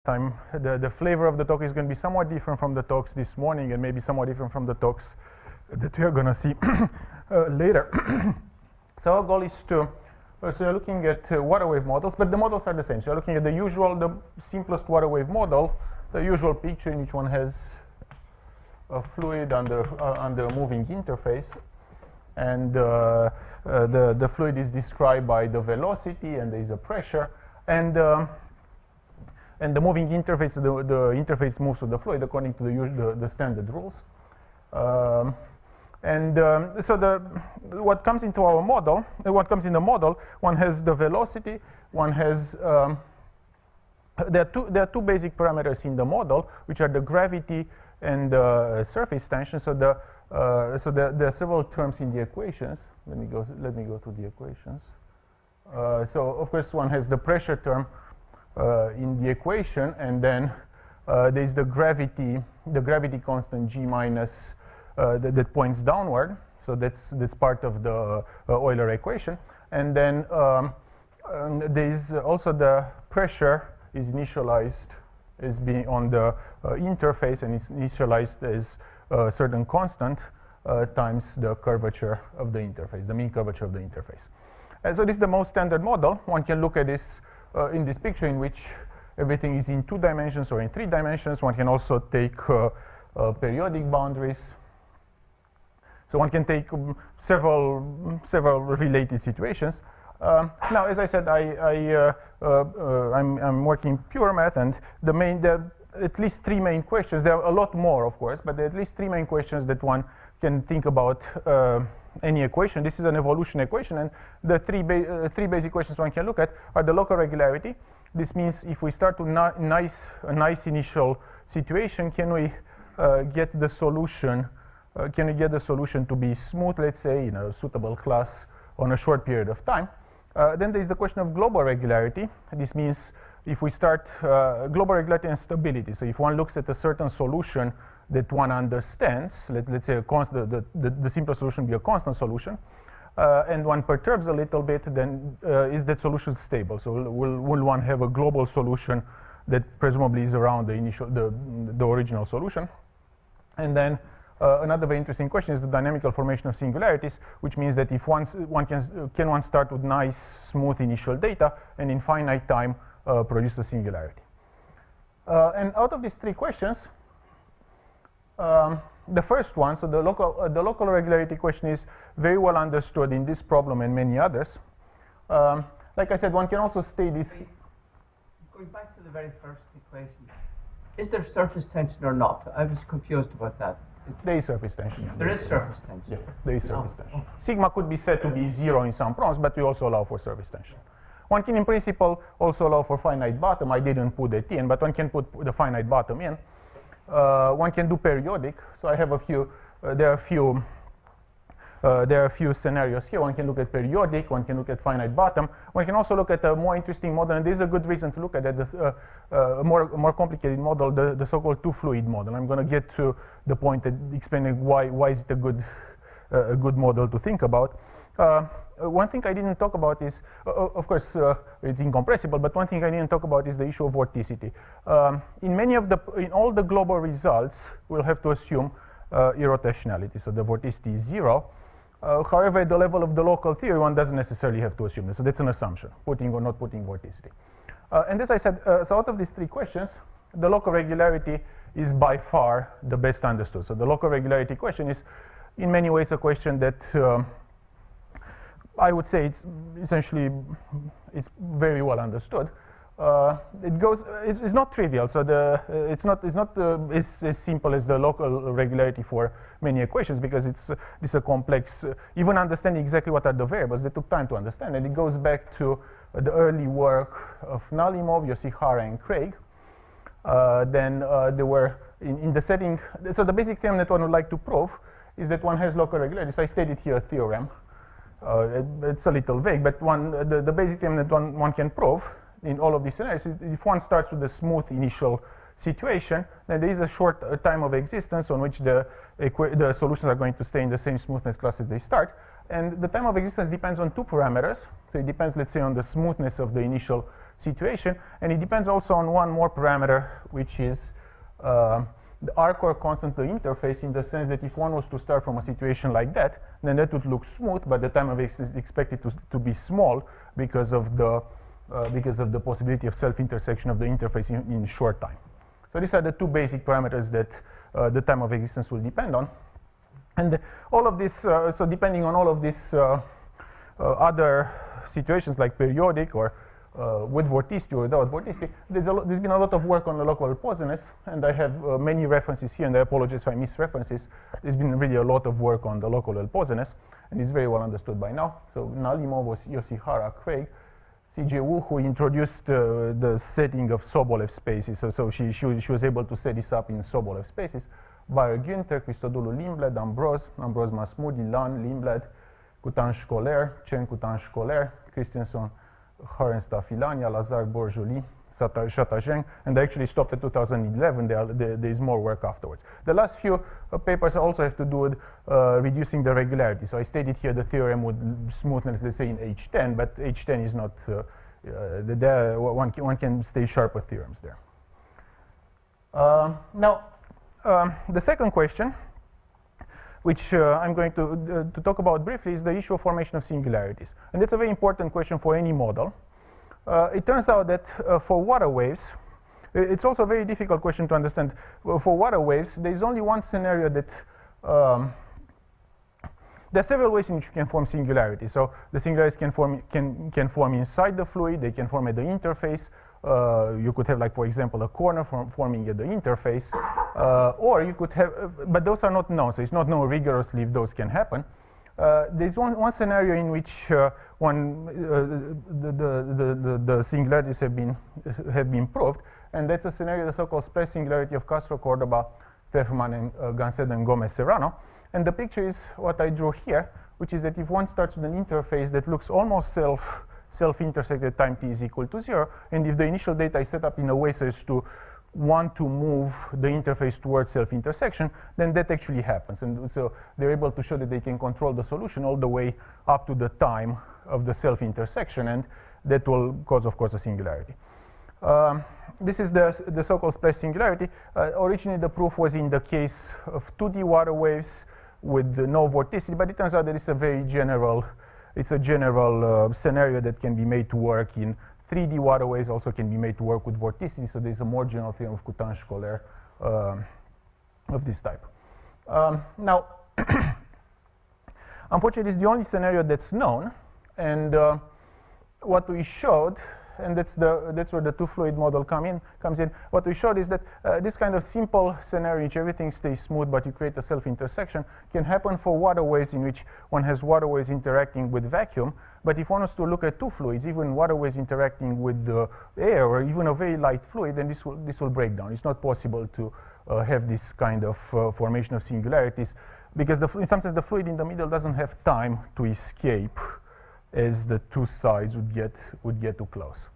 the flavor of the talk is going to be somewhat different from the talks this morning, and maybe somewhat different from the talks that we are going to see later. So our goal is to, so you're looking at water wave models, but the models are the same. So you're looking at the simplest water wave model, the usual picture in which one has a fluid under a moving interface, and the fluid is described by the velocity, and there is a pressure, and the moving interface, the interface moves with the fluid according to the standard rules. So what comes into our model, what comes in the model, one has the velocity, one has there are two basic parameters in the model, which are the gravity and the surface tension. So there are several terms in the equations. Let me go to the equations. So of course one has the pressure term in the equation, and then there is the gravity constant G minus that points downward. So that's part of the Euler equation. And then there is also the pressure is initialized as being on the interface, and it's initialized as a certain constant times the curvature of the interface, the mean curvature of the interface. And so this is the most standard model. One can look at this in this picture in which everything is in 2 dimensions or in 3 dimensions. One can also take periodic boundaries. So one can take several related situations. Now, as I said, I'm working pure math, and there are at least 3 main questions. There are a lot more, of course, but there are at least 3 main questions that one can think about any equation. This is an evolution equation, and the three basic questions one can look at are the local regularity. This means if we start with a nice initial situation, can we get the solution? Can we get the solution to be smooth, let's say, in a suitable class on a short period of time? Then there is the question of global regularity. This means if we start global regularity and stability. So if one looks at a certain solution that one understands, let's say the simplest solution be a constant solution, and one perturbs a little bit, then is that solution stable? So will one have a global solution that presumably is around the original solution? And then another very interesting question is the dynamical formation of singularities, which means that if can one start with nice, smooth initial data and in finite time produce a singularity. And out of these 3 questions, the first one, so the local regularity question, is very well understood in this problem and many others. Like I said, one can also state this. Going back to the very first equation, is there surface tension or not? I was confused about that. There is surface tension. There is surface tension. Yeah, there is surface tension. Sigma could be said to be 0 in some problems, but we also allow for surface tension. One can, in principle, also allow for finite bottom. I didn't put it in, but one can put the finite bottom in. One can do periodic. So I have a few. There are a few scenarios here. One can look at periodic. One can look at finite bottom. One can also look at a more interesting model, and there is a good reason to look at it. A more complicated model, the so-called 2-fluid model. I'm going to get to the point that explaining why is it a good model to think about. One thing I didn't talk about is, of course, it's incompressible, but one thing I didn't talk about is the issue of vorticity. In all the global results, we'll have to assume irrotationality, so the vorticity is 0. However, at the level of the local theory, one doesn't necessarily have to assume this, so that's an assumption, putting or not putting vorticity. And as I said, so out of these 3 questions, the local regularity is by far the best understood. So the local regularity question is, in many ways, a question that I would say it's very well understood. It's not trivial. So it's not as simple as the local regularity for many equations, because it's a complex. Even understanding exactly what are the variables, they took time to understand, and it goes back to the early work of Nalimov, Yoshihara, and Craig. Then there were in the setting. So the basic theorem that one would like to prove is that one has local regularity. So I stated here a theorem. It's a little vague, but the basic theorem that one can prove in all of these scenarios is if one starts with a smooth initial situation, then there is a short time of existence on which the solutions are going to stay in the same smoothness class as they start. And the time of existence depends on 2 parameters. So it depends, let's say, on the smoothness of the initial situation. And it depends also on one more parameter, which is the R-core constant, the interface, in the sense that if one was to start from a situation like that, then that would look smooth, but the time of existence is expected to be small because of the possibility of self-intersection of the interface in short time. So these are the two basic parameters that the time of existence will depend on. And all of this, so depending on all of these other situations like periodic or with vorticity or without vorticity, there's been a lot of work on the local posedness, and I have many references here, and I apologize if I miss references. There's been really a lot of work on the local posedness, and it's very well understood by now. So Nalimov, Yoshihara, Craig, C.J. Wu, who introduced the setting of Sobolev spaces. So she was able to set this up in Sobolev spaces. Bayer Günther, Christodoulou Lindblad, Ambros Masmoudi, Lan, Lindblad, Coutan-Scholer, Chen Coutan-Scholer, Christensen, Harenstaff, Ilania, Lazar, Bourjoli, Chatageng, and they actually stopped at 2011. There is more work afterwards. The last few papers also have to do with reducing the regularity. So I stated here the theorem with smoothness, let's say in H10, but H10 is not, one can stay sharp with theorems there. Now, the second question, which I'm going to talk about briefly, is the issue of formation of singularities. And that's a very important question for any model. It turns out that for water waves, it's also a very difficult question to understand. For water waves, there's only one scenario that there are several ways in which you can form singularities. So the singularities can form inside the fluid, they can form at the interface. You could have, like, for example, a corner forming at the interface, or you could have, but those are not known, so it's not known rigorously if those can happen. There's one scenario in which the singularities have been proved, and that's a scenario, the so-called spread singularity of Castro, Cordoba, Pfefferman, and Gancedo and Gomez Serrano. And the picture is what I drew here, which is that if one starts with an interface that looks almost self-intersected time t is equal to 0, and if the initial data is set up in a way so as to want to move the interface towards self-intersection, then that actually happens. And so they're able to show that they can control the solution all the way up to the time of the self-intersection, and that will cause, of course, a singularity. This is the so-called spread singularity. Originally, the proof was in the case of 2D water waves with no vorticity, but it turns out that it's a very general scenario that can be made to work in 3D waterways, also can be made to work with vorticity, so there's a more general theorem of Coutan-Scholer of this type. Now, unfortunately, it's the only scenario that's known, and what we showed, and that's where the two-fluid model comes in. What we showed is that this kind of simple scenario in which everything stays smooth, but you create a self-intersection, can happen for waterways in which one has waterways interacting with vacuum. But if one wants to look at two fluids, even waterways interacting with the air or even a very light fluid, then this will break down. It's not possible to have this kind of formation of singularities, because in some sense the fluid in the middle doesn't have time to escape as the two sides would get too close.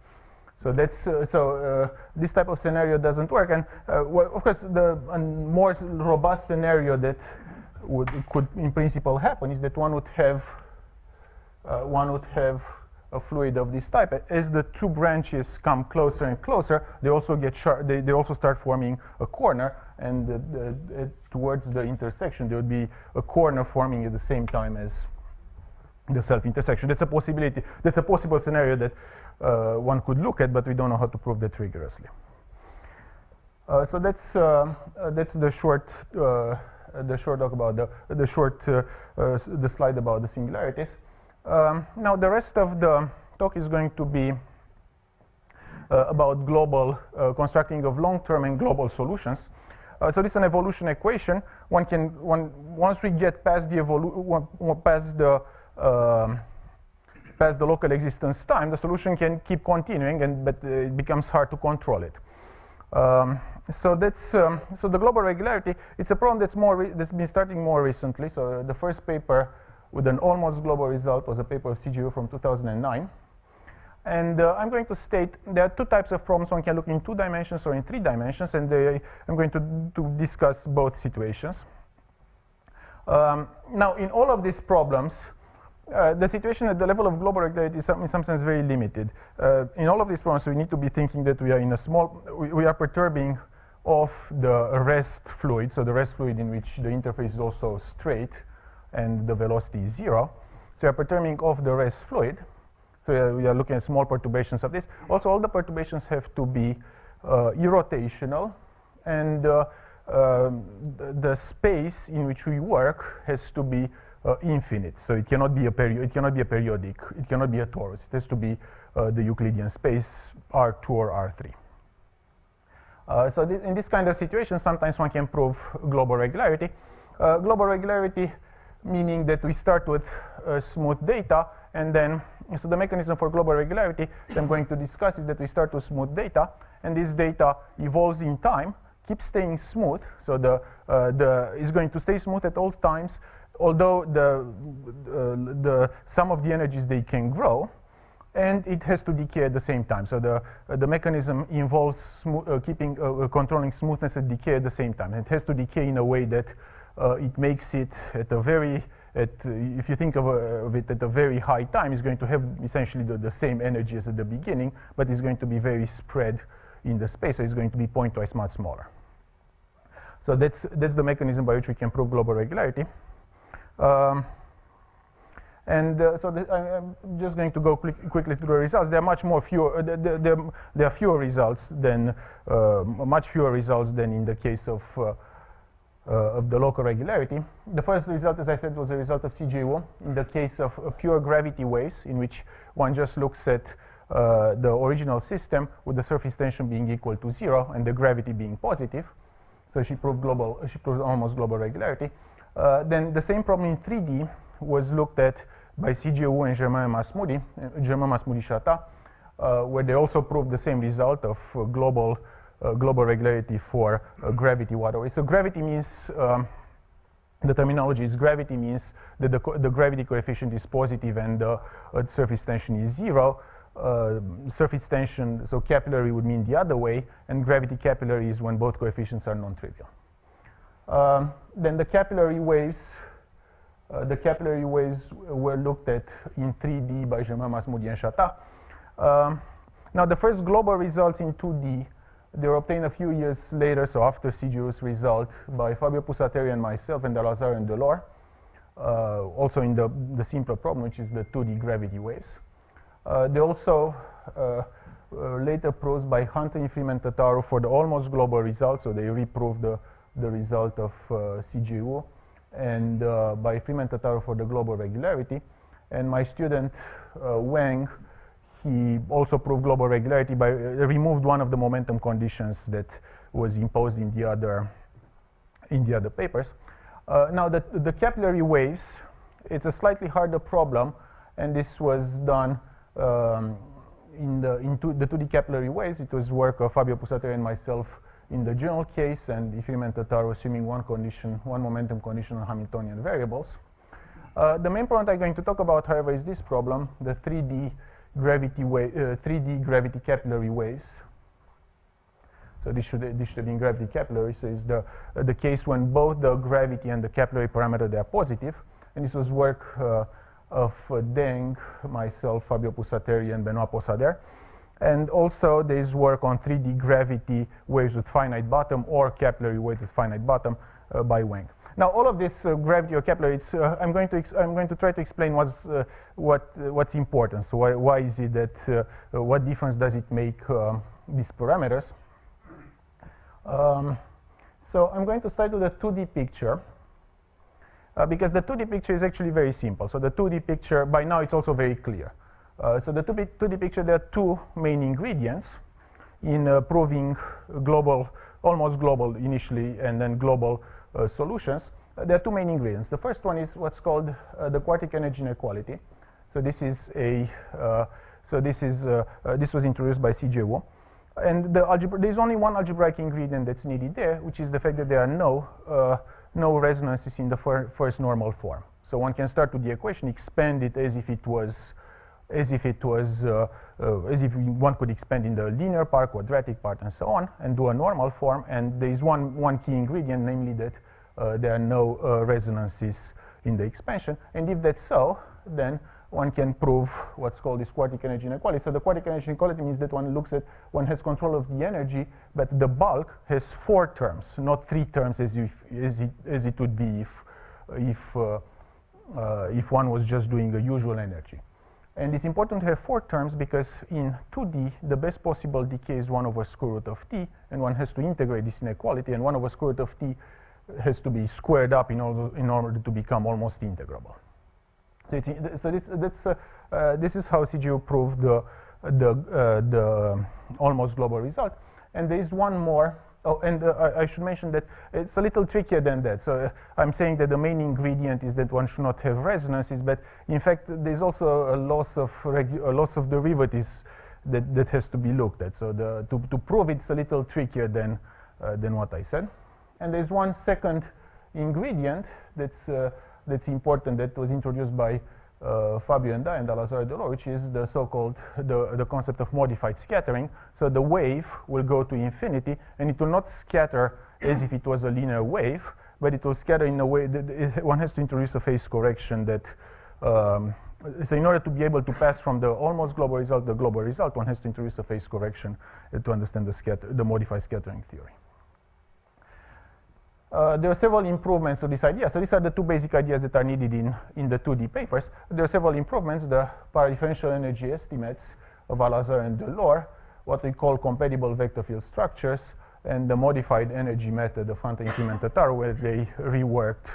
So that's this type of scenario doesn't work. And well, of course, the more robust scenario that could in principle happen is that one would have a fluid of this type. As the two branches come closer and closer, they also get sharp. They also start forming a corner, and towards the intersection, there would be a corner forming at the same time as the self-intersection. That's a possibility. That's a possible scenario that one could look at, but we don't know how to prove that rigorously. So that's the short talk about the slide about the singularities. Now the rest of the talk is going to be about global constructing of long-term and global solutions. So this is an evolution equation. Once we get past past the local existence time, the solution can keep continuing, but it becomes hard to control it. So the global regularity. It's a problem that's been starting more recently. So the first paper with an almost global result was a paper of CGU from 2009. And I'm going to state there are two types of problems. One can look in 2 dimensions or in 3 dimensions, and I'm going to discuss both situations. Now, in all of these problems, the situation at the level of global regularity is in some sense very limited. In all of these problems, we need to be thinking that we are in a small, we are perturbing of the rest fluid, so the rest fluid in which the interface is also straight and the velocity is 0. So we are perturbing of the rest fluid. So we are looking at small perturbations of this. Also, all the perturbations have to be irrotational, and the space in which we work has to be infinite. So it cannot be a periodic. It cannot be a torus. It has to be the Euclidean space R2 or R3. So in this kind of situation, sometimes one can prove global regularity. Global regularity meaning that we start with smooth data, and then, so the mechanism for global regularity that I'm going to discuss is that we start with smooth data, and this data evolves in time, keeps staying smooth, so is going to stay smooth at all times, although the sum of the energies, they can grow, and it has to decay at the same time. So the mechanism involves controlling smoothness and decay at the same time. And it has to decay in a way that it makes it at a very, if you think of it at a very high time, it's going to have essentially the same energy as at the beginning, but it's going to be very spread in the space, so it's going to be pointwise much smaller. So that's the mechanism by which we can prove global regularity. So I'm just going to go quickly through the results. There are much more fewer. There are fewer results than much fewer results than in the case of the local regularity. The first result, as I said, was a result of CJU in the case of pure gravity waves, in which one just looks at the original system with the surface tension being equal to 0 and the gravity being positive. So she proved almost global regularity. Then the same problem in 3D was looked at by CJU and Germain-Masmoudi-Chata, where they also proved the same result of global regularity for gravity waterway. So gravity means, the terminology is gravity means that the gravity coefficient is positive and the surface tension is 0. Surface tension, so capillary would mean the other way, and gravity capillary is when both coefficients are non-trivial. Then the capillary waves were looked at in 3D by Germain-Masmoudi and Chata. Now the first global results in 2D, they were obtained a few years later, so after CJU's result, by Fabio Pusateri and myself and Alexandru and Delors, also in the simpler problem, which is the 2D gravity waves. They also later proved by Hunter, Freeman, Tataru for the almost global result, so they reproved the result of CJU, and by Freeman, Tataru for the global regularity. And my student Wang, he also proved global regularity by removed one of the momentum conditions that was imposed in the other papers. Now the capillary waves, it's a slightly harder problem, and this was done in the 2D capillary waves. It was work of Fabio Pusateri and myself in the general case, and Freeman Tataru assuming one momentum condition on Hamiltonian variables. The main point I'm going to talk about, however, is this problem, the 3D gravity capillary waves. So this should be in gravity capillary. So it's the case when both the gravity and the capillary parameter, they are positive. And this was work of Deng, myself, Fabio Pusateri, and Benoit Pausader. And also there is work on 3D gravity waves with finite bottom or capillary waves with finite bottom by Wang. Now all of this gravity or capillary, I'm going to try to explain what's important. So why is it that what difference does it make these parameters? So I'm going to start with the 2D picture. Because the 2D picture is actually very simple. So the 2D picture, by now it's also very clear. So the 2D picture, there are two main ingredients in proving almost global initially, and then global solutions. There are two main ingredients. The first one is what's called the quartic energy inequality. So this is this was introduced by CJU. And there's only one algebraic ingredient that's needed there, which is the fact that there are no resonances in the first normal form. So one can start with the equation, expand it as if one could expand in the linear part, quadratic part, and so on, and do a normal form. And there is one key ingredient, namely that there are no resonances in the expansion. And if that's so, then one can prove what's called this quartic energy inequality. So the quartic energy inequality means that one has control of the energy, but the bulk has 4 terms, not 3 terms as it would be if one was just doing a usual energy. And it's important to have 4 terms because in 2D, the best possible decay is 1 over square root of t, and one has to integrate this inequality, and 1 over square root of t has to be squared up in order to become almost integrable. So this is how CGU proved the almost global result. And there is one more. Oh, and I should mention that it's a little trickier than that. So I'm saying that the main ingredient is that one should not have resonances, but in fact there's also a loss of derivatives that has to be looked at. So to prove it's a little trickier than what I said. And there's one second ingredient that's important that was introduced by Fabio and Deng and Alexandru, which is the so-called the concept of modified scattering. So the wave will go to infinity, and it will not scatter as if it was a linear wave, but it will scatter in a way that one has to introduce a phase correction that. So in order to be able to pass from the almost global result to the global result, one has to introduce a phase correction to understand the modified scattering theory. There are several improvements to this idea. So these are the 2 basic ideas that are needed in the 2D papers. There are several improvements. The paradifferential energy estimates of Alexandru and Delors, what we call compatible vector field structures, and the modified energy method of Fanta-Infimentatar, where they reworked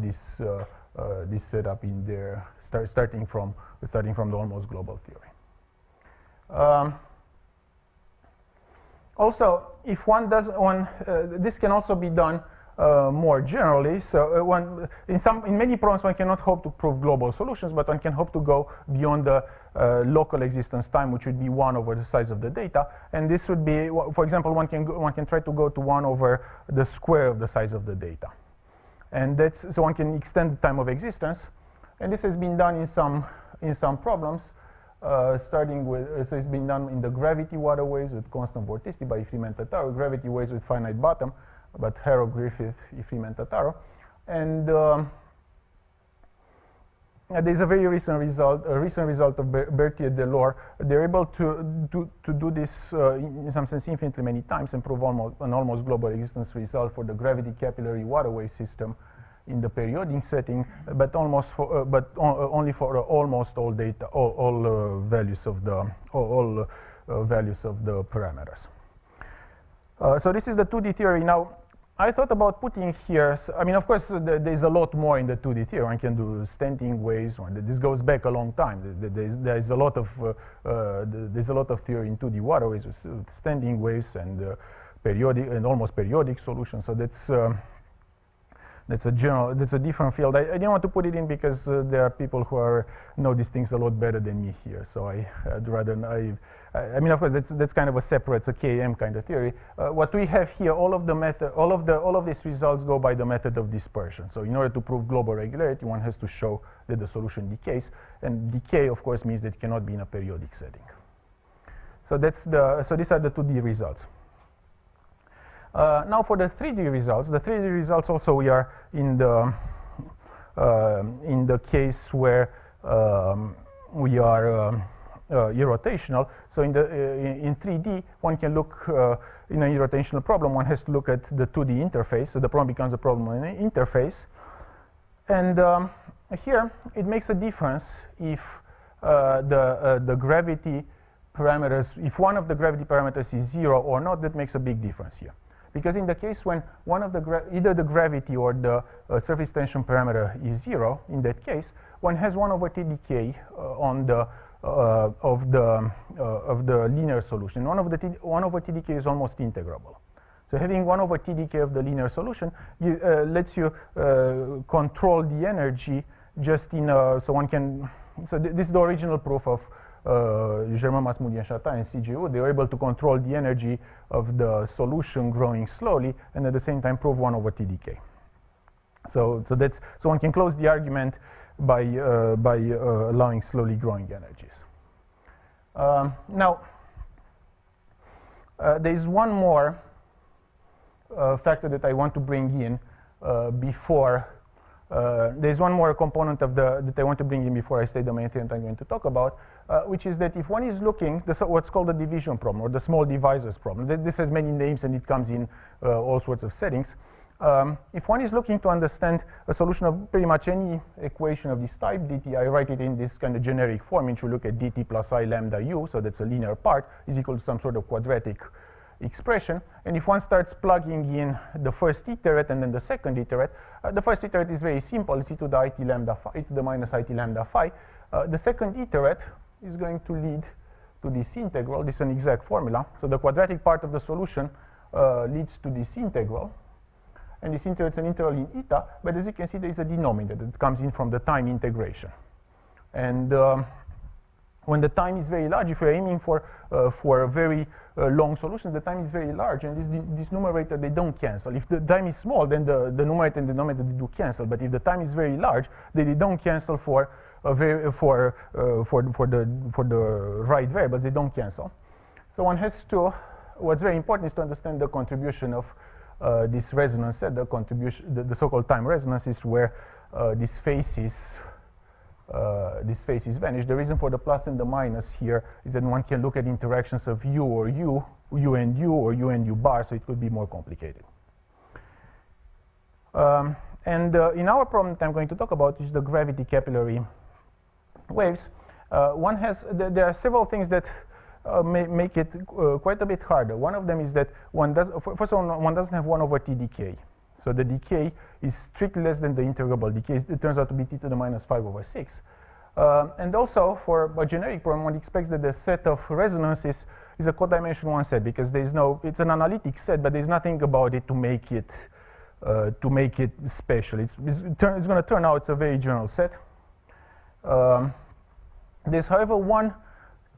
this setup in their starting from the almost global theory. Also, if one does this can also be done more generally. So in many problems one cannot hope to prove global solutions, but one can hope to go beyond the local existence time, which would be 1 over the size of the data. And this would be, for example, one can try to go to 1 over the square of the size of the data. And so one can extend the time of existence. And this has been done in some problems. Starting with, so it's been done in the gravity waterways with constant vorticity by Infimentatar, gravity waves with finite bottom, but Harrow, Griffith, Infimentatar. And there's a very recent result, of Berthier and Delors. They're able to do this in some sense infinitely many times and prove an almost global existence result for the gravity capillary waterway system in the periodic setting, but only for almost all data, all values of the parameters. So this is the 2D theory. Now, I thought about putting here. I mean, of course, there's a lot more in the 2D theory. One can do standing waves. This goes back a long time. There's a lot of theory in 2D waterways with standing waves and periodic and almost periodic solutions. So that's a different field. I didn't want to put it in because there are people who know these things a lot better than me here. So I'd rather. I mean, of course, that's kind of a separate, it's a KM kind of theory. What we have here, all of these results go by the method of dispersion. So in order to prove global regularity, one has to show that the solution decays, and decay, of course, means that it cannot be in a periodic setting. So these are the 2D results. Now for the 3D results, also we are in the case where we are irrotational. So in 3D, one can look in a irrotational problem. One has to look at the 2D interface. So the problem becomes a problem in an interface. And here it makes a difference if the gravity parameters, if one of the gravity parameters is 0 or not. That makes a big difference here. Because in the case when one of either the gravity or the surface tension parameter is 0, in that case, one has 1 over t decay on the of the linear solution. 1 over t decay is almost integrable. So having 1 over t decay of the linear solution lets you control the energy just in a, so one can. So this is the original proof of Germain, Masmoudi-Chatin and CGU. They were able to control the energy of the solution growing slowly and at the same time prove 1 over t decay. So one can close the argument by allowing slowly growing energies. Now, there is one more factor that I want to bring in before There's one more component of that I want to bring in before I state the main theorem I'm going to talk about, which is that if one is looking, what's called the division problem or the small divisors problem. This has many names and it comes in all sorts of settings. If one is looking to understand a solution of pretty much any equation of this type, dt, I write it in this kind of generic form, in which we look at dt plus I lambda u, so that's a linear part, is equal to some sort of quadratic expression. And if one starts plugging in the first iterate and then the second iterate, the first iterate is very simple, it's e to the it lambda phi, e to the minus it lambda phi. The second iterate is going to lead to this integral. This is an exact formula. So the quadratic part of the solution leads to this integral. And this integral is an integral in eta, but as you can see, there is a denominator that comes in from the time integration. And when the time is very large, if you're aiming for a very long solution, the time is very large, and this numerator, they don't cancel. If the time is small, then the numerator and the denominator, they do cancel. But if the time is very large, they don't cancel for the right variables. They don't cancel. So one has to. What's very important is to understand the contribution of this resonance set. The contribution, the so-called time resonance, is where these faces vanish. The reason for the plus and the minus here is that one can look at interactions of u or u, u and u, or u and u bar, so it could be more complicated. In our problem that I'm going to talk about, which is the gravity capillary waves, there are several things that make it quite a bit harder. One of them is that first of all, one doesn't have 1 over t decay. So the decay is strictly less than the integrable decay. It turns out to be t to the minus 5 over 6. And also, for a generic problem, one expects that the set of resonances is a codimension 1 set, because it's an analytic set, but there's nothing about it to make it special. It's going to turn out it's a very general set. There's, however, one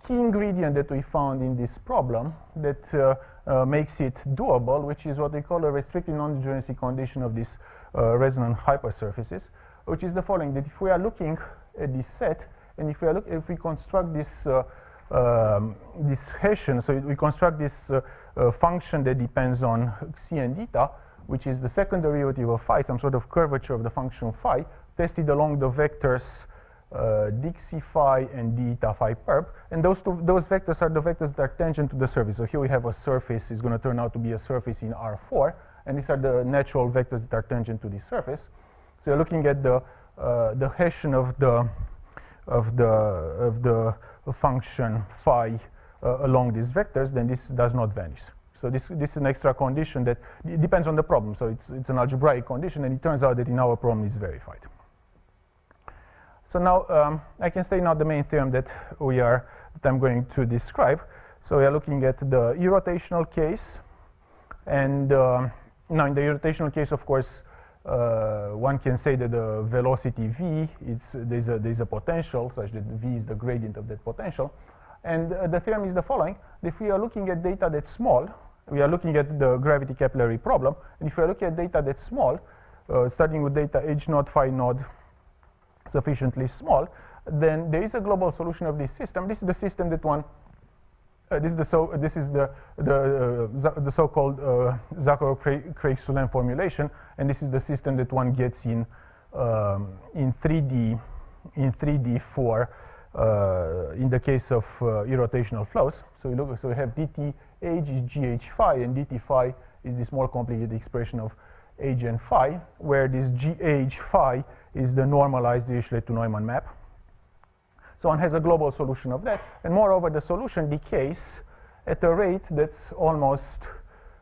key ingredient that we found in this problem that makes it doable, which is what they call a restricted non-degeneracy condition of these resonant hypersurfaces, which is the following: that if we are looking at this set, and if we construct this this Hessian, so we construct this function that depends on c and eta, which is the second derivative of phi, some sort of curvature of the function phi, tested along the vectors dxc phi and d eta phi perp, and those vectors are the vectors that are tangent to the surface. So here we have a surface. It's going to turn out to be a surface in R4, and these are the natural vectors that are tangent to this surface. So you're looking at the Hessian of the function phi along these vectors. Then this does not vanish. So this is an extra condition that depends on the problem. So it's an algebraic condition, and it turns out that in our problem it's verified. So now I can state now the main theorem that I'm going to describe. So we are looking at the irrotational case, and now in the irrotational case, of course, one can say that the velocity v there's a potential such that v is the gradient of that potential, and the theorem is the following: if we are looking at data that's small, we are looking at the gravity capillary problem, and if we are looking at data that's small, starting with data h naught phi naught sufficiently small, then there is a global solution of this system. This is the system that one. This is the so-called Zakharov-Craig-Soulan formulation, and this is the system that one gets in 3D for in the case of irrotational flows. So we have dt h is gh phi, and dt phi is this more complicated expression of h and phi, where this gh phi is the normalized Dirichlet to Neumann map. So one has a global solution of that, and moreover, the solution decays at a rate that's almost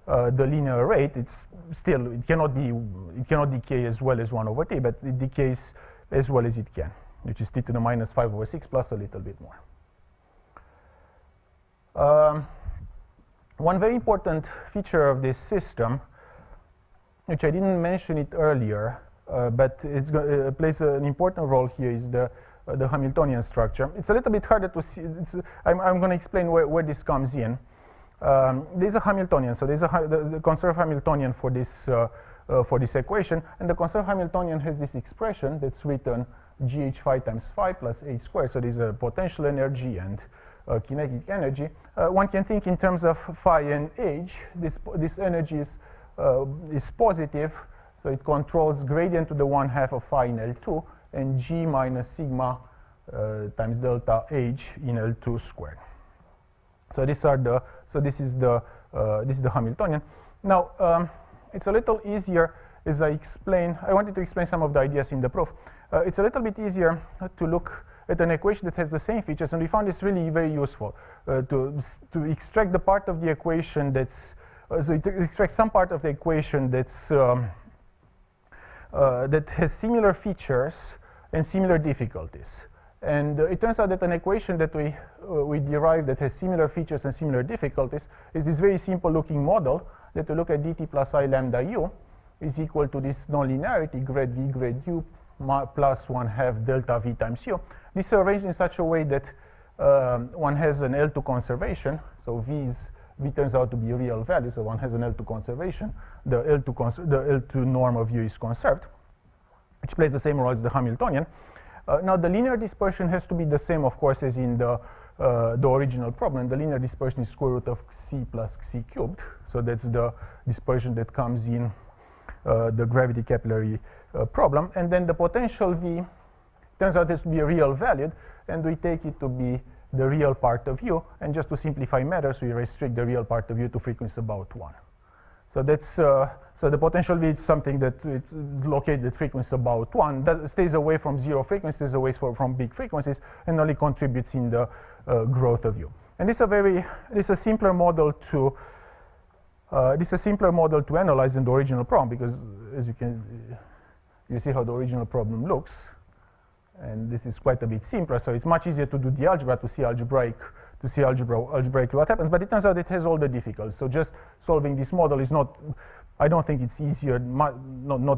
the linear rate. It's still it cannot decay as well as 1 over t, but it decays as well as it can, which is t to the minus 5 over 6 plus a little bit more. One very important feature of this system, which I didn't mention it earlier, but it plays an important role here, is the Hamiltonian structure. It's a little bit harder to see. I'm going to explain where this comes in. There's a Hamiltonian, so there's the conserved Hamiltonian for this equation, and the conserved Hamiltonian has this expression that's written gh phi times phi plus h squared. So there's a potential energy and kinetic energy. One can think in terms of phi and h. This energy is positive, So it controls gradient to the 1/2 of phi in L2 and G minus sigma times delta H in L2 squared. So these are the, this is the Hamiltonian. Now it's a little easier as I wanted to explain some of the ideas in the proof. It's a little bit easier to look at an equation that has the same features, and we found this really very useful to extract the part of the equation that's so it extracts some part of the equation that's that has similar features and similar difficulties. And it turns out that an equation that we derive that has similar features and similar difficulties is this very simple looking model that we look at dt plus I lambda u is equal to this nonlinearity grad v grad u plus 1/2 delta v times u. This is arranged in such a way that one has an L2 conservation, so v turns out to be a real value, so one has an L2 conservation. The L2 norm of u is conserved, which plays the same role as the Hamiltonian. Now the linear dispersion has to be the same, of course, as in the original problem. The linear dispersion is square root of c plus c cubed, so that's the dispersion that comes in the gravity capillary problem. And then the potential v turns out has to be a real value, and we take it to be the real part of u, and just to simplify matters, we restrict the real part of u to frequency about 1. So that's so the potential v is something that it located at frequency about 1, that stays away from 0 frequencies, stays away from big frequencies, and only contributes in the growth of u. And this is a simpler model to analyze than the original problem, because as you see how the original problem looks, and this is quite a bit simpler. So it's much easier to do the algebra to see algebraically what happens. But it turns out it has all the difficulties. So just solving this model is not. I don't think it's easier, not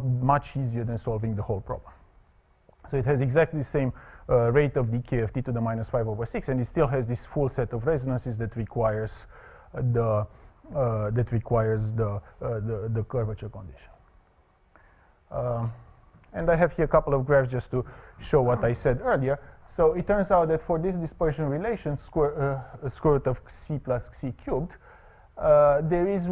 much easier than solving the whole problem. So it has exactly the same rate of decay of t to the minus 5/6, and it still has this full set of resonances that requires the curvature condition. And I have here a couple of graphs just to show what I said earlier. So it turns out that for this dispersion relation, square root of c plus c cubed, there's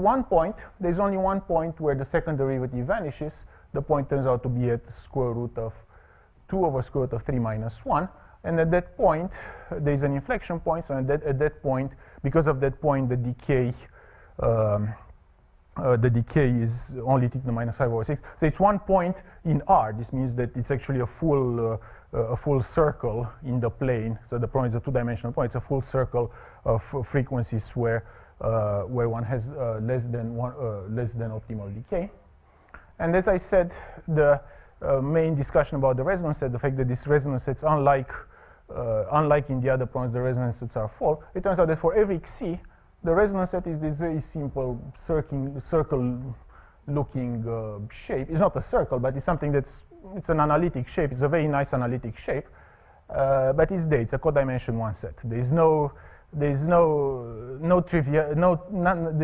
only one point where the second derivative vanishes. The point turns out to be at square root of 2 over square root of 3 minus 1. And at that point, there's an inflection point. So at that point, because of that point, the decay is only t to the minus 5/6. So it's one point in R. This means that it's actually a full circle in the plane. So the problem is a two-dimensional point. It's a full circle of frequencies where one has less than optimal decay. And as I said, the main discussion about the resonance set, the fact that this resonance sets, unlike in the other problems, the resonance sets are full. It turns out that for every xc, the resonance set is this very simple circle-looking shape. It's not a circle, but it's something it's an analytic shape. It's a very nice analytic shape, but it's there. It's a codimension 1 set. There's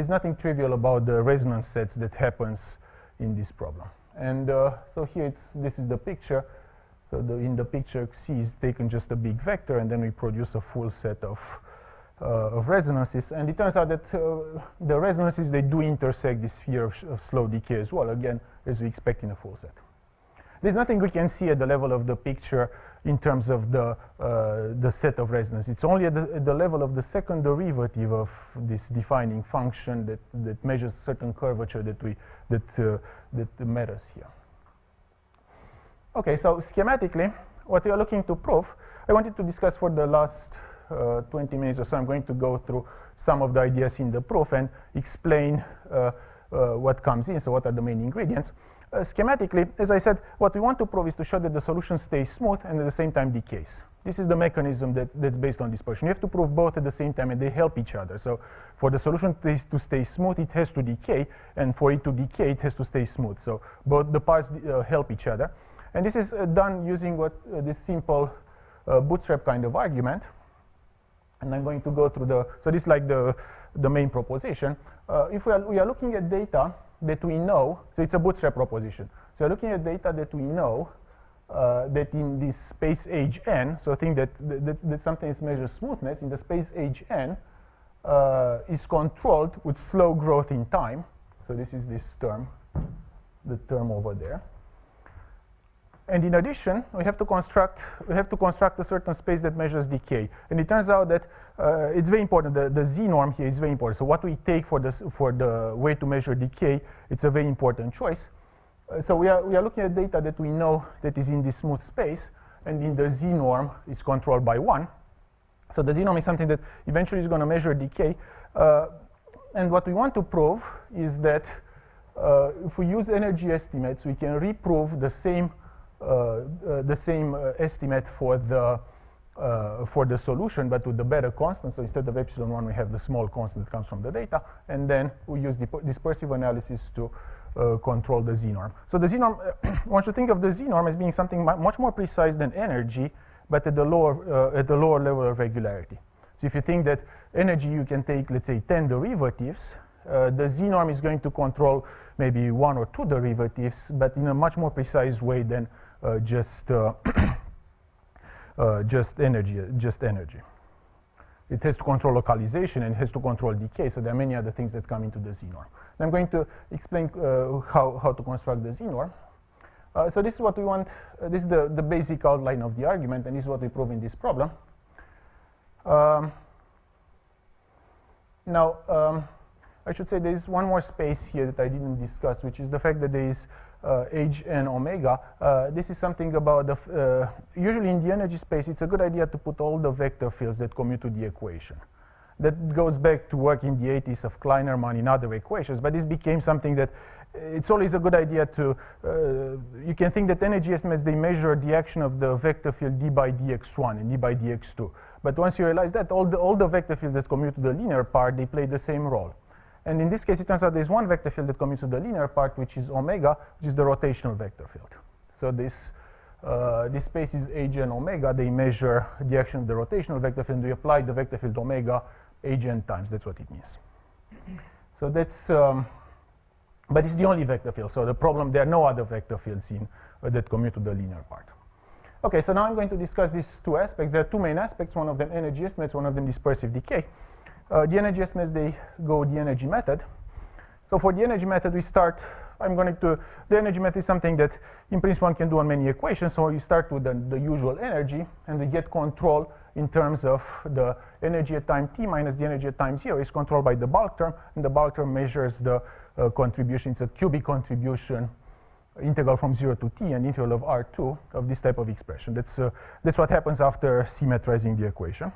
nothing trivial about the resonance sets that happens in this problem. And so here this is the picture. So in the picture, C is taken just a big vector, and then we produce a full set of resonances. And it turns out that the resonances, they do intersect this sphere of slow decay as well, again, as we expect in a full set. There's nothing we can see at the level of the picture in terms of the set of resonances. It's only at the level of the second derivative of this defining function that measures certain curvature that matters here. Okay, so schematically, what we are looking to prove, I wanted to discuss for the last 20 minutes or so. I'm going to go through some of the ideas in the proof and explain what comes in, so what are the main ingredients. Schematically, as I said, what we want to prove is to show that the solution stays smooth and at the same time decays. This is the mechanism that's based on dispersion. You have to prove both at the same time, and they help each other. So for the solution to stay smooth, it has to decay, and for it to decay, it has to stay smooth. So both the parts help each other. And this is done using this simple bootstrap kind of argument. And I'm going to go through so this is like the main proposition. If we are looking at data that we know, so it's a bootstrap proposition. So we're looking at data that we know that in this space age n, so I think that something measures smoothness in the space age n is controlled with slow growth in time. So this is this term the term over there. And in addition, we have to construct a certain space that measures decay. And it turns out that it's very important. The Z norm here is very important. So what we take for the way to measure decay, it's a very important choice. So we are looking at data that we know that is in this smooth space, and in the Z norm is controlled by 1. So the Z norm is something that eventually is going to measure decay. And what we want to prove is that if we use energy estimates, we can reprove the same estimate for the solution, but with the better constant. So instead of epsilon 1, we have the small constant that comes from the data, and then we use dispersive analysis to control the Z norm. So the Z norm, one should think of the Z norm as being something much more precise than energy, but at the lower level of regularity. So if you think that energy, you can take, let's say, 10 derivatives, the Z norm is going to control maybe 1 or 2 derivatives, but in a much more precise way than just energy. It has to control localization and it has to control decay. So there are many other things that come into the Z norm. And I'm going to explain how to construct the Z norm. So this is what we want. This is the basic outline of the argument, and this is what we prove in this problem. Now, I should say there is one more space here that I didn't discuss, which is the fact that there is H and omega. This is something about the, usually in the energy space, it's a good idea to put all the vector fields that commute to the equation. That goes back to work in the 80s of Kleinerman in other equations, but this became something that it's always a good idea to, you can think that energy estimates, they measure the action of the vector field d by dx1 and d by dx2. But once you realize that, all the vector fields that commute to the linear part, they play the same role. And in this case, it turns out there's one vector field that commutes to the linear part, which is omega, which is the rotational vector field. So this space is H and omega. They measure the action of the rotational vector field. We apply the vector field omega H n times. That's what it means. So that's, but it's the only vector field. So the problem, there are no other vector fields in, that commute to the linear part. Okay, so now I'm going to discuss these two aspects. There are two main aspects. One of them energy estimates, one of them dispersive decay. The energy estimates, they go the energy method. So for the energy method, we start, the energy method is something that in principle one can do on many equations. So we start with the usual energy, and we get control in terms of the energy at time t minus the energy at time 0 is controlled by the bulk term, and the bulk term measures the contribution. It's a cubic contribution, integral from 0 to t and integral of R2 of this type of expression. That's what happens after symmetrizing the equation.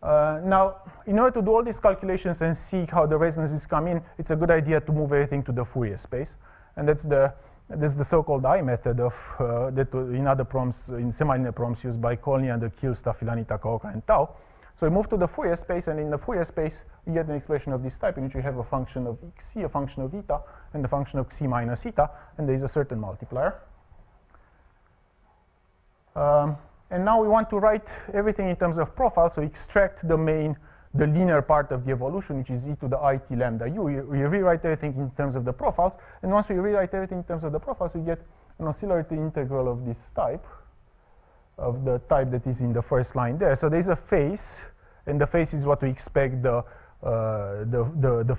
Now, in order to do all these calculations and see how the resonances come in, it's a good idea to move everything to the Fourier space. And that's the so-called I method of that in other prompts, in semi-linear prompts used by Colny and Kiel, Stafilani, Takaoka, and Tau. So we move to the Fourier space, and in the Fourier space, we get an expression of this type in which we have a function of xi, a function of eta, and a function of xi minus eta, and there is a certain multiplier. And now we want to write everything in terms of profile, so extract the linear part of the evolution, which is e to the it lambda u. We rewrite everything in terms of the profiles, and once we rewrite everything in terms of the profiles, we get an oscillatory integral of this type, of the type that is in the first line there. So there's a phase, and the phase is what we expect the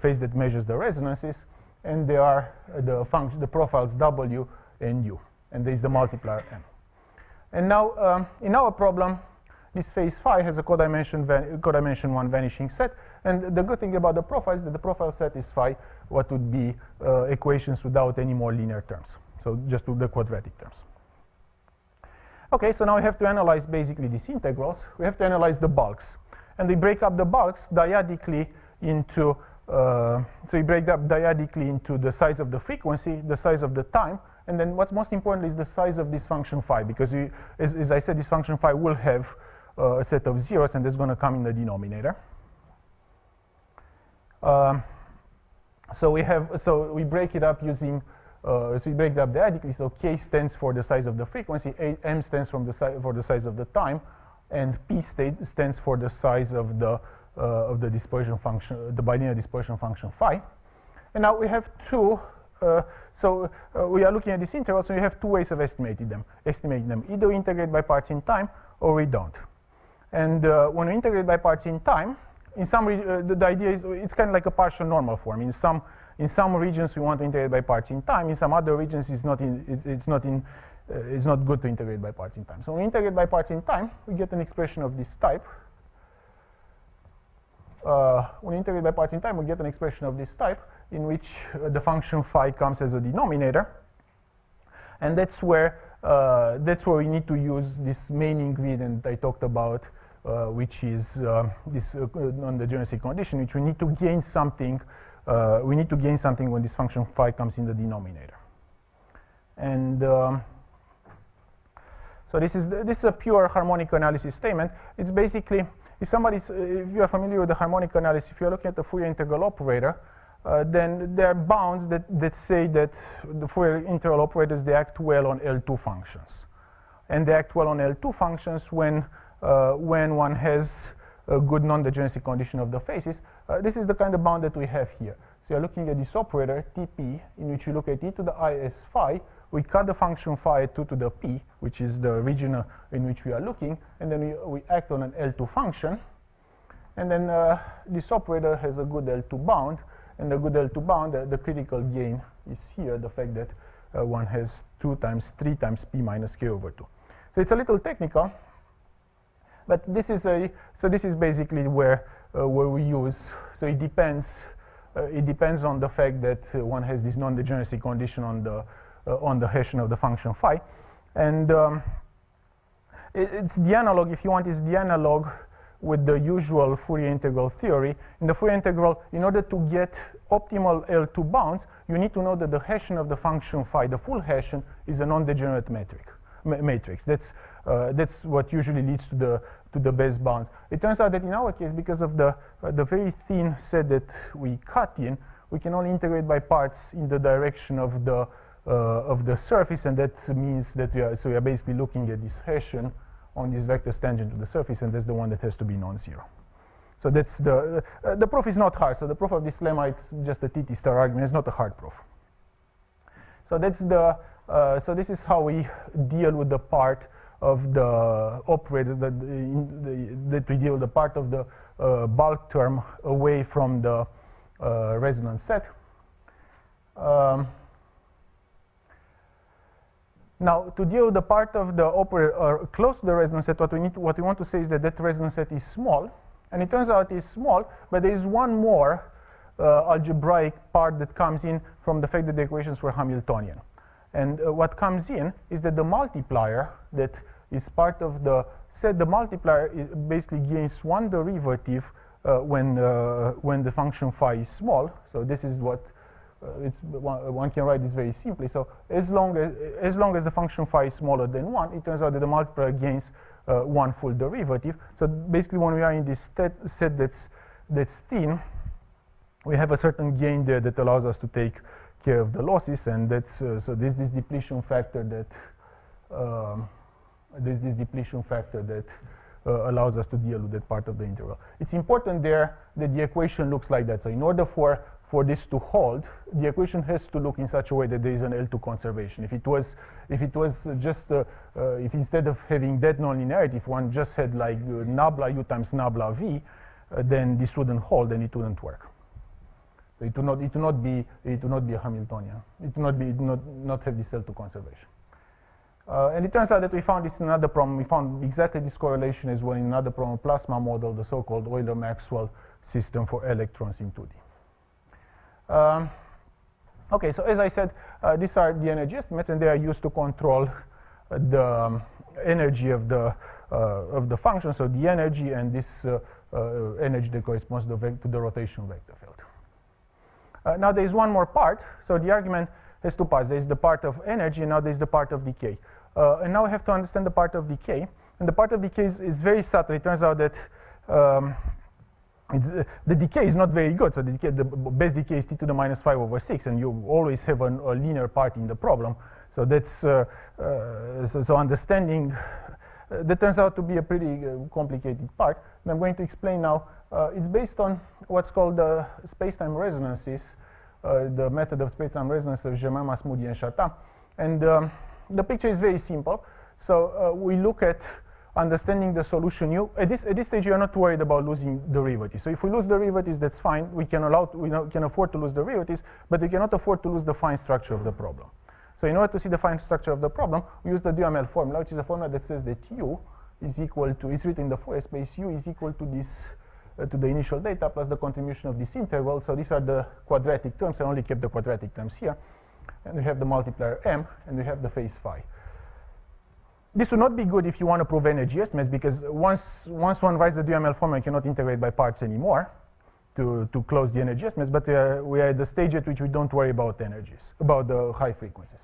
phase that measures the resonances, and there are the profiles w and u, and there's the multiplier m. And now, in our problem, this phase phi has a codimension 1 vanishing set. And the good thing about the profile is that the profile satisfy what would be equations without any more linear terms. So just the quadratic terms. Okay, so now we have to analyze basically these integrals. We have to analyze the bulks. And we break up the bulks dyadically into, the size of the frequency, the size of the time, and then what's most important is the size of this function phi, because as I said, this function phi will have a set of zeros, and that's going to come in the denominator. So we break it up using, so we break it up dyadically. So k stands for the size of the frequency, m stands for the size of the time, and p stands for the size of the dispersion function, the bilinear dispersion function phi. And now we have two. We are looking at this interval, so we have two ways of estimating them. Either we integrate by parts in time, or we don't. And when we integrate by parts in time, in some the idea is it's kind of like a partial normal form. In In some regions, we want to integrate by parts in time. In some other regions, it's not good to integrate by parts in time. So when we integrate by parts in time, we get an expression of this type. When we integrate by parts in time, we get an expression of this type in which the function phi comes as a denominator. And that's where we need to use this main ingredient I talked about, which is this non-degeneracy condition, which we need to gain something. We need to gain something when this function phi comes in the denominator. And so this is a pure harmonic analysis statement. It's basically, if you are familiar with the harmonic analysis, if you're looking at the Fourier integral operator, then there are bounds that say that the Fourier integral operators, they act well on L2 functions. And they act well on L2 functions when one has a good non-degeneracy condition of the faces. This is the kind of bound that we have here. So you're looking at this operator, Tp, in which you look at e to the I as phi. We cut the function phi at 2 to the p, which is the region in which we are looking, and then we act on an L2 function. And then this operator has a good L2 bound. And the good L2 bound, the critical gain is here, the fact that one has 3 times p minus k over 2. So it's a little technical, but this is basically where we use. So it depends on the fact that one has this non-degeneracy condition on the Hessian of the function phi, and it's the analog. If you want, it's the analog with the usual Fourier integral theory. In the Fourier integral, in order to get optimal L2 bounds, you need to know that the Hessian of the function phi, the full Hessian, is a non-degenerate matrix. That's what usually leads to the best bounds. It turns out that in our case, because of the very thin set that we cut in, we can only integrate by parts in the direction of the surface, and that means that we are basically looking at this Hessian on this vector tangent to the surface, and that's the one that has to be non-zero. So that's the proof is not hard. So the proof of this lemma, it's just a TT star argument. It's not a hard proof. So that's so this is how we deal with the part of the operator that we deal with the part of the bulk term away from the resonance set. Now, to deal with the part of the operator close to the resonance set, what we want to say is that resonance set is small, and it turns out it's small, but there is one more algebraic part that comes in from the fact that the equations were Hamiltonian. And what comes in is that the multiplier that is part of the set, the multiplier basically gains one derivative when the function phi is small. So this is what one can write this very simply. So as long as the function phi is smaller than 1, it turns out that the multiplier gains one full derivative. So basically, when we are in this set that's thin, we have a certain gain there that allows us to take care of the losses, and that's so this depletion factor that allows us to deal with that part of the integral. It's important there that the equation looks like that. So in order for this to hold, the equation has to look in such a way that there is an L2 conservation. If it was just if instead of having that nonlinearity, if one just had like nabla u times nabla v, then this wouldn't hold and it wouldn't work. So it would not be a Hamiltonian. It would not have this L2 conservation. And it turns out that we found this in another problem. We found exactly this correlation as well in another problem, plasma model, the so-called Euler-Maxwell system for electrons in 2D. Okay, so as I said, these are the energy estimates, and they are used to control the energy of the function. So the energy and this energy that corresponds to the rotation vector field. Now there is one more part. So the argument has two parts. There is the part of energy, and now there is the part of decay. And now we have to understand the part of decay. And the part of decay is very subtle. It turns out that the decay is not very good. So the best decay is t to the minus 5 over 6, and you always have a linear part in the problem. So that's so understanding that turns out to be a pretty complicated part. And I'm going to explain now. It's based on what's called the space-time resonances, the method of space-time resonance of Germain, Masmoudi, and Chatin. And the picture is very simple. So we look at understanding the solution U. At this stage, you are not worried about losing derivatives. So if we lose derivatives, that's fine. We can afford to lose derivatives, but we cannot afford to lose the fine structure of the problem. So in order to see the fine structure of the problem, we use the Duhamel formula, which is a formula that says that U is equal to, it's written in the Fourier space, U is equal to this, to the initial data plus the contribution of this interval. So these are the quadratic terms. I only kept the quadratic terms here. And we have the multiplier M, and we have the phase phi. This would not be good if you want to prove energy estimates, because once one writes the Duhamel formula, you cannot integrate by parts anymore to close the energy estimates, but we are at the stage at which we don't worry about energies, about the high frequencies.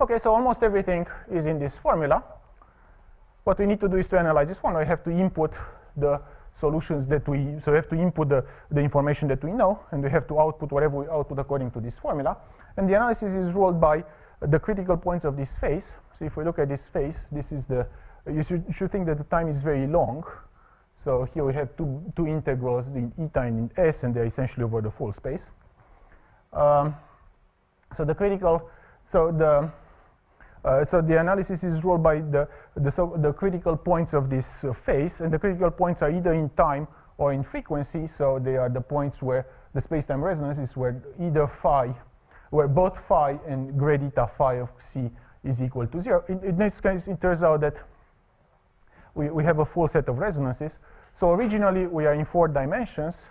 Okay, so almost everything is in this formula. What we need to do is to analyze this one. We have to input the solutions that we, so we have to input the information that we know, and we have to output whatever we output according to this formula. And the analysis is ruled by the critical points of this phase. So if we look at this phase, this is the, you should think that the time is very long. So here we have two integrals in eta and in S, and they're essentially over the full space. So the critical, so the analysis is ruled by the critical points of this phase, and the critical points are either in time or in frequency. So they are the points where the space-time resonance is where either phi, where both phi and grade eta phi of C is equal to 0. In this case, it turns out that we have a full set of resonances. So originally, we are in 4 dimensions.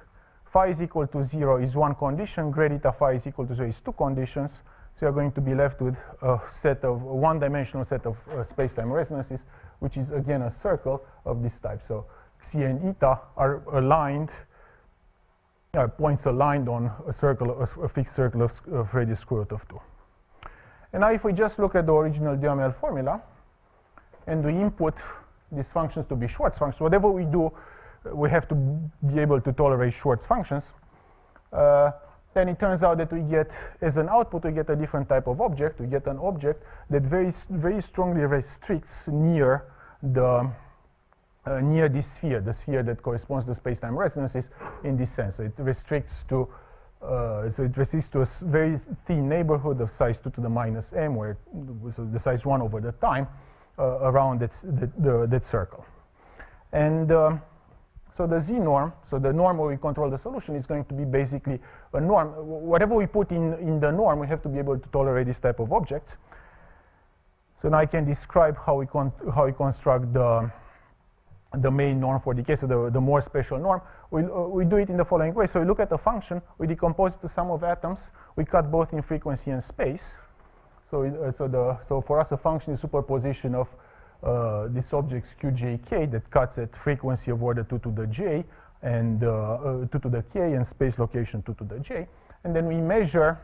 Phi is equal to 0 is one condition. Grade eta phi is equal to 0 is 2 conditions. So you're going to be left with a set of a one-dimensional set of space-time resonances, which is again a circle of this type. So C and eta are aligned, points aligned on a circle, a fixed circle of radius square root of 2. And now if we just look at the original Duhamel formula, and we input these functions to be Schwartz functions, whatever we do, we have to be able to tolerate Schwartz functions. Then it turns out that we get, as an output, we get a different type of object. We get an object that very strongly restricts near the near this sphere, the sphere that corresponds to space-time resonances in this sense. So it restricts to a very thin neighborhood of size 2 to the minus m, where so the size 1 over the time around that circle. And so the Z norm, so the norm where we control the solution, is going to be basically a norm. Whatever we put in the norm, we have to be able to tolerate this type of objects. So now I can describe how we construct the main norm for decay, so the more special norm. We do it in the following way. So we look at a function, we decompose it to sum of atoms, we cut both in frequency and space. So for us, a function is superposition of this object's qjk that cuts at frequency of order 2 to the j and 2 to the k and space location 2 to the j. And then we measure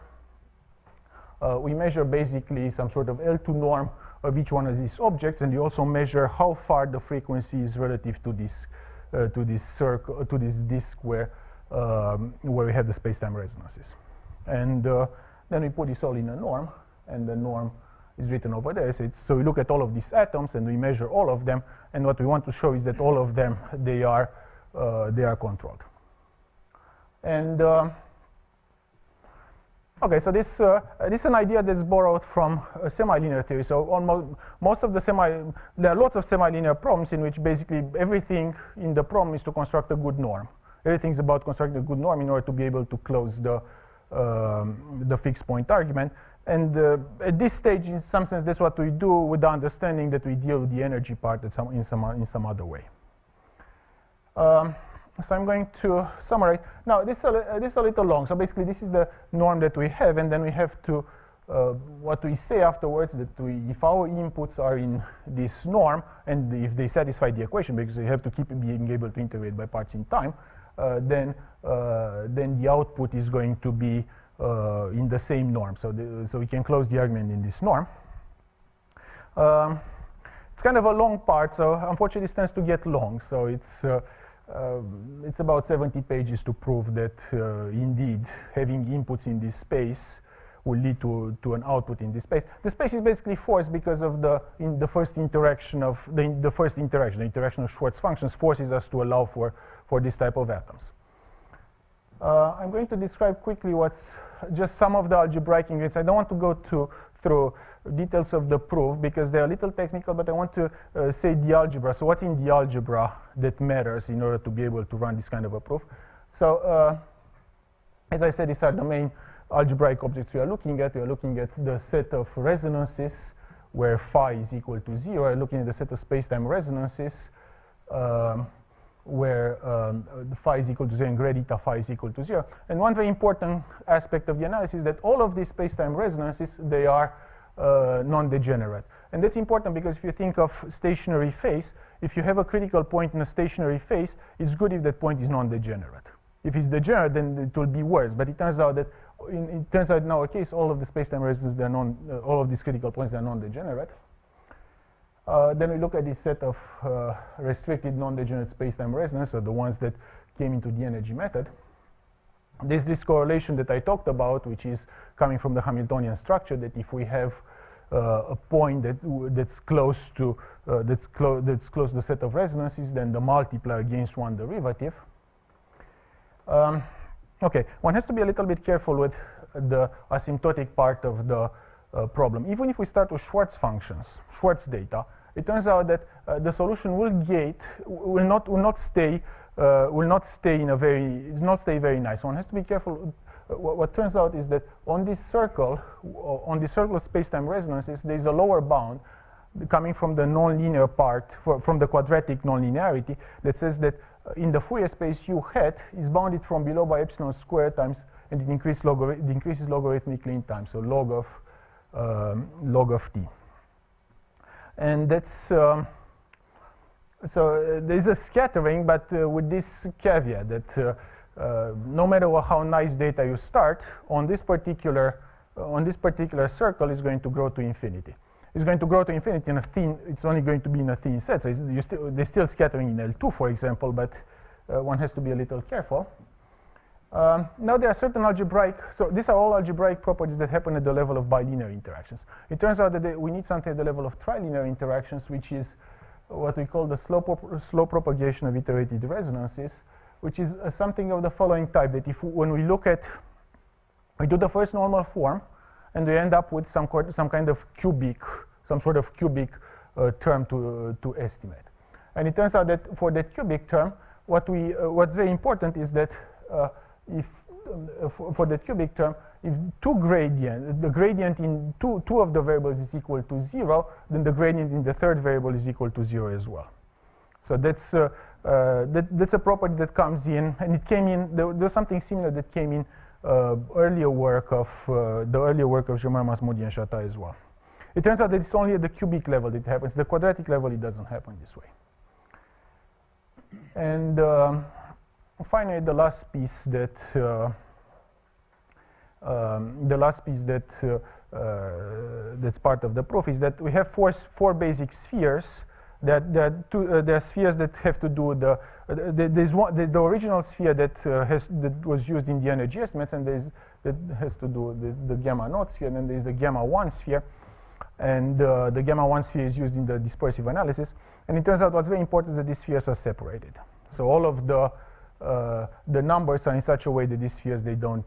basically some sort of L2 norm of each one of these objects, and you also measure how far the frequency is relative to this circle, to this disk where we have the space-time resonances. And then we put this all in a norm, and the norm is written over there. So we look at all of these atoms and we measure all of them, and what we want to show is that all of them, they are controlled. And okay, so this is an idea that's borrowed from semi-linear theory. So on most of the there are lots of semi-linear problems in which basically everything in the problem is to construct a good norm. Everything's about constructing a good norm in order to be able to close the fixed point argument. And at this stage, in some sense, that's what we do with the understanding that we deal with the energy part in some other way. So I'm going to summarize. Now, this is a little long. So basically, this is the norm that we have, and then we have to, what we say afterwards, that if our inputs are in this norm, and if they satisfy the equation, because we have to keep being able to integrate by parts in time, then the output is going to be in the same norm. So we can close the argument in this norm. It's kind of a long part, so unfortunately this tends to get long. So it's about 70 pages to prove that indeed having inputs in this space will lead to an output in this space. The space is basically forced because of the interaction of Schwartz functions forces us to allow for this type of atoms. I'm going to describe quickly what's just some of the algebraic ingredients. I don't want to go through details of the proof because they're a little technical, but I want to say the algebra. So what's in the algebra that matters in order to be able to run this kind of a proof? So as I said, these are the main algebraic objects we are looking at. We are looking at the set of resonances where phi is equal to 0. We are looking at the set of space-time resonances where the phi is equal to 0 and grad eta phi is equal to 0. And one very important aspect of the analysis is that all of these space-time resonances, they are non-degenerate. And that's important because if you think of stationary phase, if you have a critical point in a stationary phase, it's good if that point is non-degenerate. If it's degenerate, then it will be worse. But it turns out that in our case, all of the space-time resonances, all of these critical points, they're non-degenerate. Then we look at this set of restricted non-degenerate space-time resonances, so the ones that came into the energy method. There's this correlation that I talked about, which is coming from the Hamiltonian structure, that if we have a point that's close to the set of resonances, then the multiplier gains one derivative. Okay, one has to be a little bit careful with the asymptotic part of the problem. Even if we start with Schwartz functions, Schwartz data, it turns out that the solution will not stay very nice. One has to be careful. What turns out is that on this circle of space-time resonances, there is a lower bound coming from the nonlinear part, from the quadratic nonlinearity, that says that in the Fourier space U hat is bounded from below by epsilon squared times, and it increases logarithmically in time, so log of t. And that's so there's a scattering, but with this caveat that no matter how nice data you start, on this particular circle is going to grow to infinity. It's going to grow to infinity in a thin. It's only going to be in a thin set. So they're still scattering in L2, for example, but one has to be a little careful. Now there are certain algebraic, so these are all algebraic properties that happen at the level of bilinear interactions. It turns out that we need something at the level of trilinear interactions, which is what we call the slow propagation of iterated resonances, which is something of the following type, that when we do the first normal form, and we end up with some kind of some sort of cubic term to estimate. And it turns out that for that cubic term, what's very important is that for the cubic term, if the gradient in two of the variables is equal to 0, then the gradient in the third variable is equal to 0 as well. So that's a property that comes in, and it came in. There's something similar that came in earlier work of Germain, Masmoudi, and Chata as well. It turns out that it's only at the cubic level that it happens. The quadratic level, it doesn't happen this way. And finally, the last piece that's part of the proof is that we have four basic spheres. There are spheres that have to do with the original sphere that was used in the energy estimates, and that has to do with the gamma naught sphere, and then there's the gamma 1 sphere, and the gamma 1 sphere is used in the dispersive analysis. And it turns out what's very important is that these spheres are separated. So all of the numbers are in such a way that these spheres they don't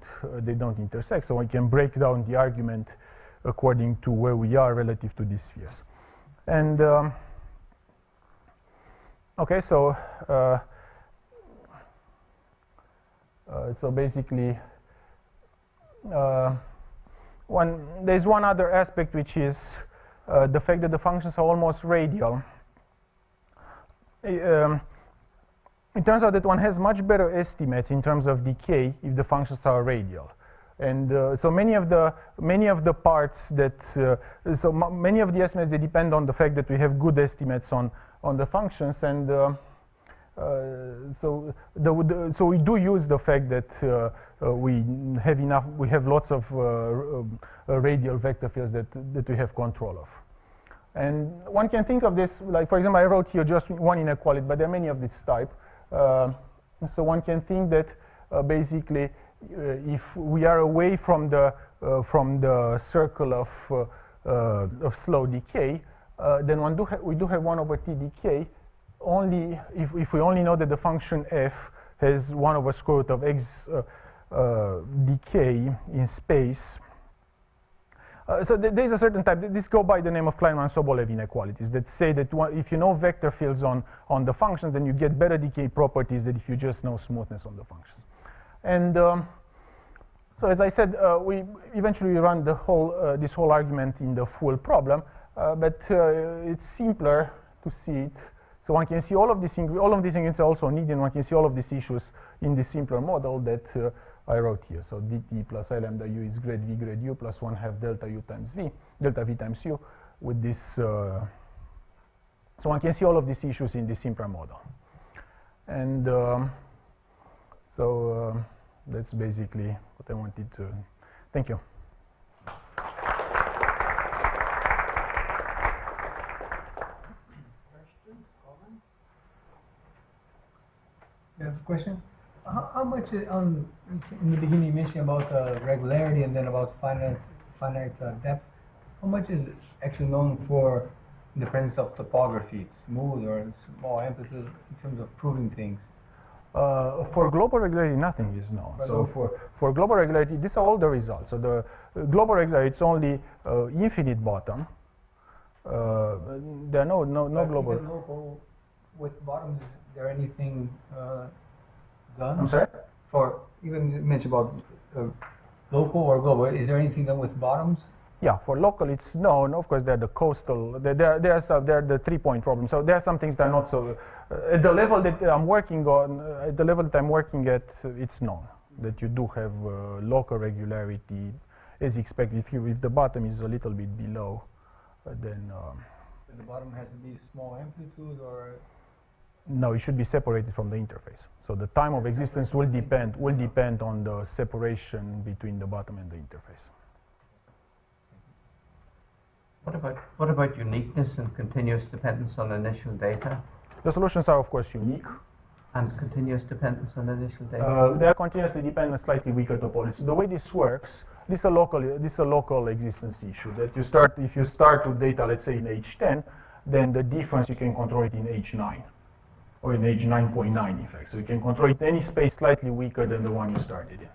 intersect. So we can break down the argument according to where we are relative to these spheres. And okay, so basically, there's one other aspect, which is the fact that the functions are almost radial. It turns out that one has much better estimates in terms of decay if the functions are radial. And so many of the parts that many of the estimates, they depend on the fact that we have good estimates on the functions, and so we do use the fact that we have lots of radial vector fields that we have control of. And one can think of this, like, for example, I wrote here just one inequality, but there are many of this type. So one can think that basically, if we are away from the circle of slow decay, then we do have 1 over t decay only if we only know that the function f has 1 over square root of x decay in space. So there is a certain type. This go by the name of Kleinman-Sobolev inequalities that say that if you know vector fields on the functions, then you get better decay properties than if you just know smoothness on the functions. And so as I said, we eventually run the whole this whole argument in the full problem, but it's simpler to see it. So one can see all of these ingredients are also needed, and one can see all of these issues in this simpler model that I wrote here. So dt plus I lambda u is grad v grad u plus 1/2 delta u times v, delta v times u with this. So one can see all of these issues in this simpler model. And that's basically what I wanted to. Thank you. Questions, comments? You have a question? How much in the beginning you mentioned about regularity and then about finite depth. How much is actually known for in the presence of topography? It's smooth or small amplitude in terms of proving things. For global regularity, nothing is known. So for global regularity, these are all the results. So the global regularity, it's only infinite bottom. There are no global. Even local with bottoms, is there anything done? I'm sorry? For even you mentioned about local or global, is there anything done with bottoms? Yeah, for local, it's known. Of course, they're the coastal. They're the 3-point problem. So there are some things that are not so. At the level that I'm working on, at the level that I'm working at, it's known that you do have local regularity as expected. If the bottom is a little bit below, then. The bottom has to be small amplitude, or. No, it should be separated from the interface. So the time of existence will depend on the separation between the bottom and the interface. What about uniqueness and continuous dependence on initial data? The solutions are, of course, unique. And continuous dependence on initial data? They are continuously dependent, slightly weaker topologies. The way this works, this is a local existence issue. That if you start with data, let's say in H10, then the difference you can control it in H9. Or in age 9.9, in fact. So you can control it any space slightly weaker than the one you started in.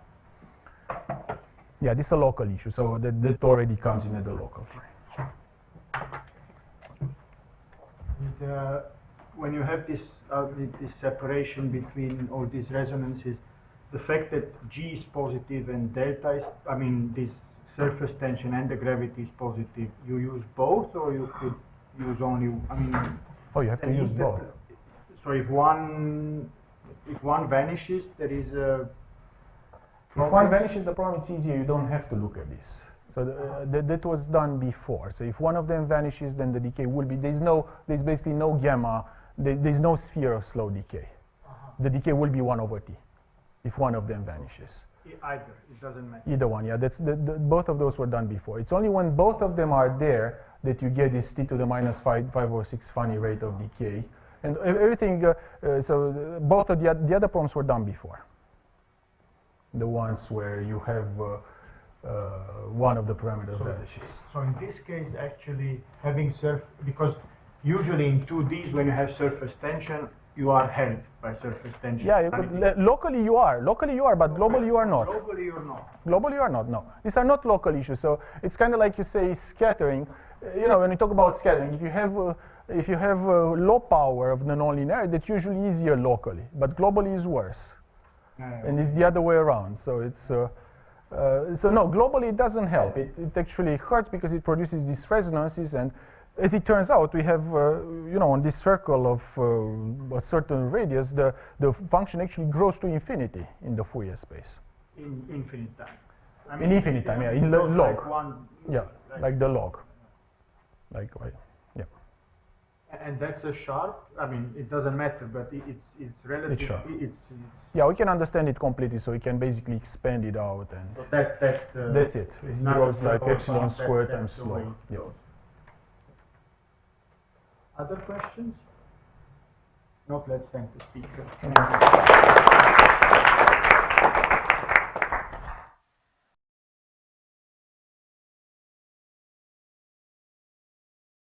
Yeah, this is a local issue, so that already comes in at the local frame. And, when you have this separation between all these resonances, the fact that G is positive and delta is, I mean, this surface tension and the gravity is positive, you use both, or you could use only, I mean... Oh, you have to use both. So if one vanishes, there is a problem. If one vanishes, the problem is easier. You don't have to look at this. So that was done before. So if one of them vanishes, then the decay will be. There's basically no gamma. There's no sphere of slow decay. The decay will be 1/t if one of them vanishes. Either, it doesn't matter. Either one, yeah. Both of those were done before. It's only when both of them are there that you get this T⁻⁵ or 6 funny rate of decay. And everything, both of the other problems were done before. The ones where you have one of the parameters vanishes. So in this case, actually having because usually in 2Ds when you have surface tension, you are held by surface tension. Yeah, locally you are, but globally you are not. Globally you're not. Globally you are not, no. These are not local issues. So it's kind of like you say scattering. You know, when you talk about scattering, if you have low power of the nonlinear, that's usually easier locally, but globally is worse. And it's the other way around. So it's so no, globally it doesn't help. It actually hurts because it produces these resonances, and as it turns out, we have you know, on this circle of a certain radius, the function actually grows to infinity in the Fourier space. In infinite time. I mean, in infinite time, yeah, in log. Like like the log. Like yeah. And that's a sharp. I mean, it doesn't matter, but it's relative. It's sharp. It's yeah, we can understand it completely, so we can basically expand it out, and so that's it. It grows like epsilon squared times slope. Yeah. Other questions? Not. Let's thank the speaker.